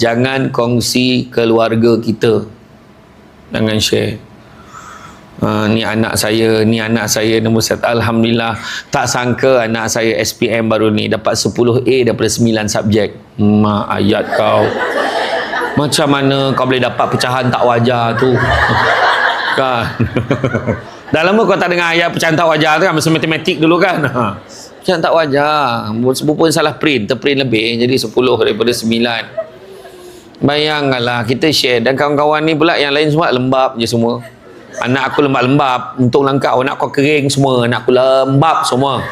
Jangan kongsi keluarga kita. Jangan share. Ni anak saya nombor 1. Alhamdulillah, tak sangka anak saya SPM baru ni dapat 10A daripada 9 subjek. Mak ayat kau. Macam mana kau boleh dapat pecahan tak wajar tu? Kan? Dah lama kau tak dengar ayat pecahan tak wajar tu kan, masa matematik dulu kan. Pecahan tak wajar. Pun salah print, terprint lebih jadi 10 daripada 9. Bayangkanlah kita share, dan kawan-kawan ni pula yang lain semua lembab je semua. Anak aku lembab-lembab, untunglah kau, anak kau kering semua, anak aku lembab semua.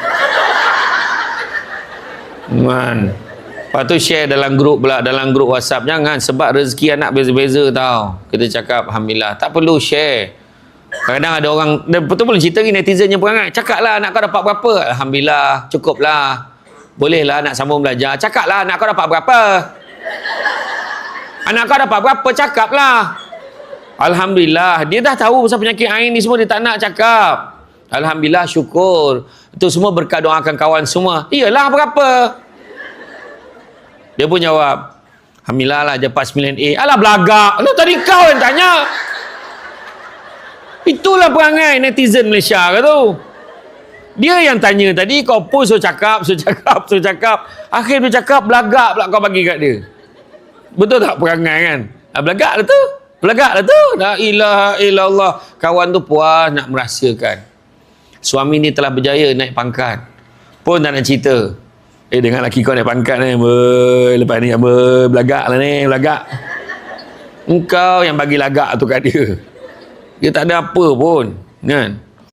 Man. Lepas tu share dalam grup pula, dalam grup WhatsApp. Jangan, sebab rezeki anak beza-beza tau. Kita cakap Alhamdulillah, tak perlu share. Kadang-kadang ada orang, betul boleh cerita ni, netizen yang perangai. Cakap lah anak kau dapat berapa? Alhamdulillah, cukup lah. Boleh lah nak sambung belajar. Cakap lah anak kau dapat berapa? Anak kau dapat berapa? Cakap lah. Alhamdulillah, dia dah tahu pasal penyakit ain ni semua, dia tak nak cakap. Alhamdulillah, syukur. Itu semua berkat doakan kawan semua. Iyalah, berapa? Dia pun jawab, Alhamdulillah lah, dapat 9A. Alah, belagak. Lu tadi kau yang tanya. Itulah perangai netizen Malaysia ke tu. Dia yang tanya tadi, kau pun suruh cakap. Akhir dia cakap, belagak pula kau bagi kat dia. Betul tak perangai kan? Belagak lah tu. La ilaha illallah. Kawan tu puas nak merahsiakan. Suami ni telah berjaya naik pangkat. Pun tak nak cerita. Dengan laki kau naik pangkat ni. Lepas ni belagak lah ni. Belagak. Engkau yang bagi lagak tu kat dia. Dia tak ada apa pun. Kan?